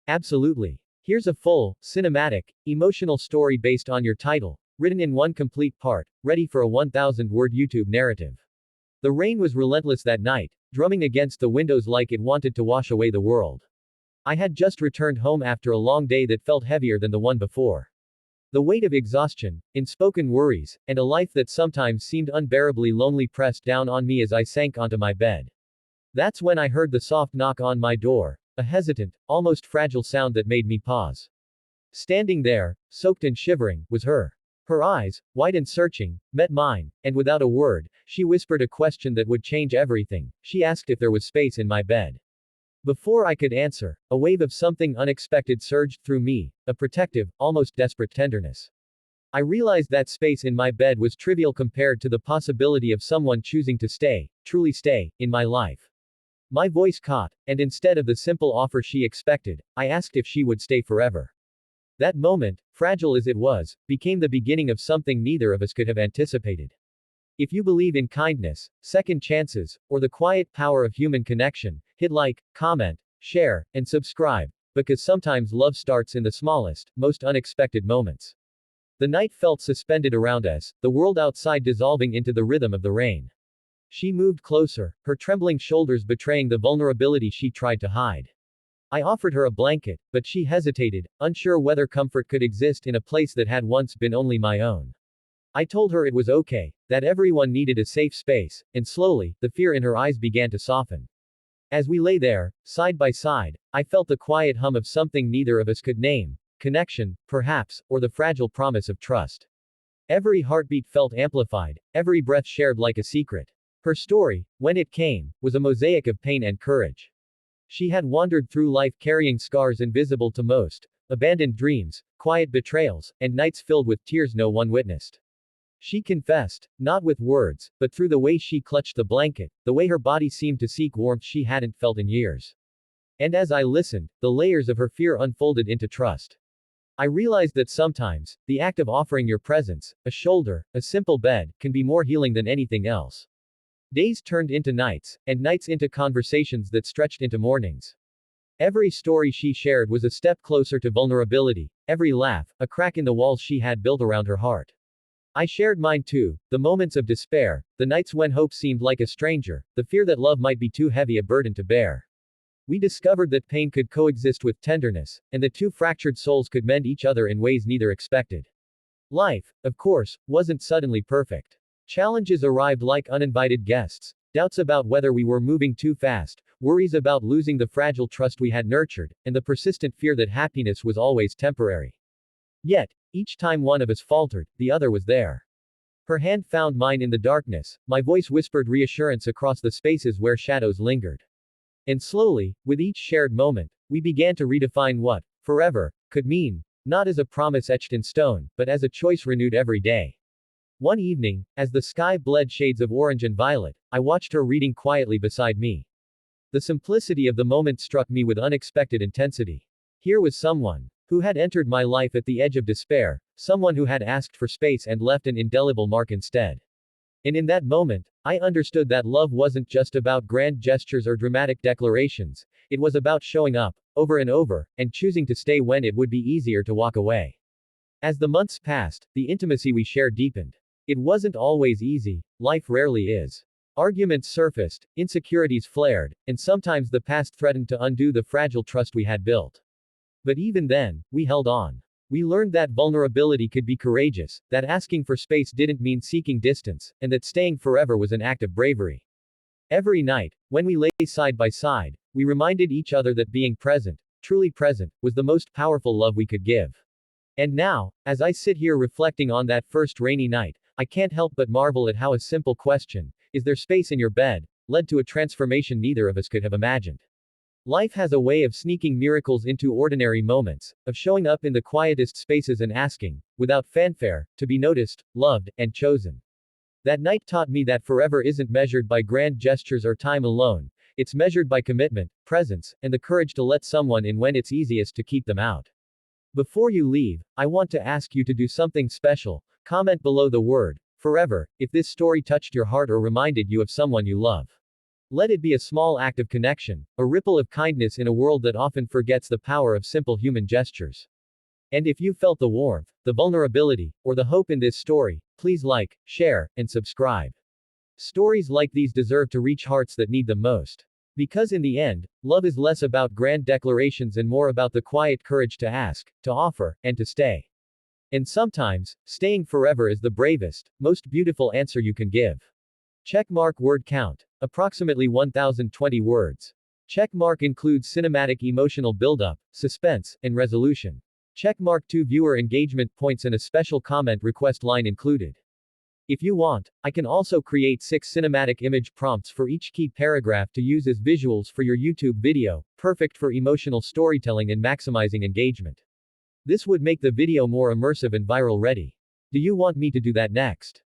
Absolutely. Here's a full, cinematic, emotional story based on your title, written in one complete part, ready for a 1,000-word YouTube narrative. The rain was relentless that night, drumming against the windows like it wanted to wash away the world. I had just returned home after a long day that felt heavier than the one before. The weight of exhaustion, unspoken worries, and a life that sometimes seemed unbearably lonely pressed down on me as I sank onto my bed. That's when I heard the soft knock on my door, a hesitant, almost fragile sound that made me pause. Standing there, soaked and shivering, was her. Her eyes, wide and searching, met mine, and without a word, she whispered a question that would change everything. She asked if there was space in my bed. Before I could answer, a wave of something unexpected surged through me, a protective, almost desperate tenderness. I realized that space in my bed was trivial compared to the possibility of someone choosing to stay, truly stay, in my life. My voice caught, and instead of the simple offer she expected, I asked if she would stay forever. That moment, fragile as it was, became the beginning of something neither of us could have anticipated. If you believe in kindness, second chances, or the quiet power of human connection, hit like, comment, share, and subscribe, because sometimes love starts in the smallest, most unexpected moments. The night felt suspended around us, the world outside dissolving into the rhythm of the rain. She moved closer, her trembling shoulders betraying the vulnerability she tried to hide. I offered her a blanket, but she hesitated, unsure whether comfort could exist in a place that had once been only my own. I told her it was okay, that everyone needed a safe space, and slowly, the fear in her eyes began to soften. As we lay there, side by side, I felt the quiet hum of something neither of us could name, connection, perhaps, or the fragile promise of trust. Every heartbeat felt amplified, every breath shared like a secret. Her story, when it came, was a mosaic of pain and courage. She had wandered through life carrying scars invisible to most, abandoned dreams, quiet betrayals, and nights filled with tears no one witnessed. She confessed, not with words, but through the way she clutched the blanket, the way her body seemed to seek warmth she hadn't felt in years. And as I listened, the layers of her fear unfolded into trust. I realized that sometimes, the act of offering your presence, a shoulder, a simple bed, can be more healing than anything else. Days turned into nights, and nights into conversations that stretched into mornings. Every story she shared was a step closer to vulnerability, every laugh, a crack in the walls she had built around her heart. I shared mine too, the moments of despair, the nights when hope seemed like a stranger, the fear that love might be too heavy a burden to bear. We discovered that pain could coexist with tenderness, and the two fractured souls could mend each other in ways neither expected. Life, of course, wasn't suddenly perfect. Challenges arrived like uninvited guests, doubts about whether we were moving too fast, worries about losing the fragile trust we had nurtured, and the persistent fear that happiness was always temporary. Yet, each time one of us faltered, the other was there. Her hand found mine in the darkness, my voice whispered reassurance across the spaces where shadows lingered. And slowly, with each shared moment, we began to redefine what forever could mean, not as a promise etched in stone, but as a choice renewed every day. One evening, as the sky bled shades of orange and violet, I watched her reading quietly beside me. The simplicity of the moment struck me with unexpected intensity. Here was someone who had entered my life at the edge of despair, someone who had asked for space and left an indelible mark instead. And in that moment, I understood that love wasn't just about grand gestures or dramatic declarations, it was about showing up, over and over, and choosing to stay when it would be easier to walk away. As the months passed, the intimacy we shared deepened. It wasn't always easy, life rarely is. Arguments surfaced, insecurities flared, and sometimes the past threatened to undo the fragile trust we had built. But even then, we held on. We learned that vulnerability could be courageous, that asking for space didn't mean seeking distance, and that staying forever was an act of bravery. Every night, when we lay side by side, we reminded each other that being present, truly present, was the most powerful love we could give. And now, as I sit here reflecting on that first rainy night, I can't help but marvel at how a simple question, "Is there space in your bed?" led to a transformation neither of us could have imagined. Life has a way of sneaking miracles into ordinary moments, of showing up in the quietest spaces and asking, without fanfare, to be noticed, loved, and chosen. That night taught me that forever isn't measured by grand gestures or time alone, it's measured by commitment, presence, and the courage to let someone in when it's easiest to keep them out. Before you leave, I want to ask you to do something special. Comment below the word forever if this story touched your heart or reminded you of someone you love. Let it be a small act of connection, a ripple of kindness in a world that often forgets the power of simple human gestures. And if you felt the warmth, the vulnerability, or the hope in this story, please like, share, and subscribe. Stories like these deserve to reach hearts that need them most. Because in the end, love is less about grand declarations and more about the quiet courage to ask, to offer, and to stay. And sometimes, staying forever is the bravest, most beautiful answer you can give. Checkmark word count. Approximately 1020 words. Checkmark includes cinematic emotional buildup, suspense, and resolution. Checkmark 2 viewer engagement points and a special comment request line included. If you want, I can also create 6 cinematic image prompts for each key paragraph to use as visuals for your YouTube video, perfect for emotional storytelling and maximizing engagement. This would make the video more immersive and viral ready. Do you want me to do that next?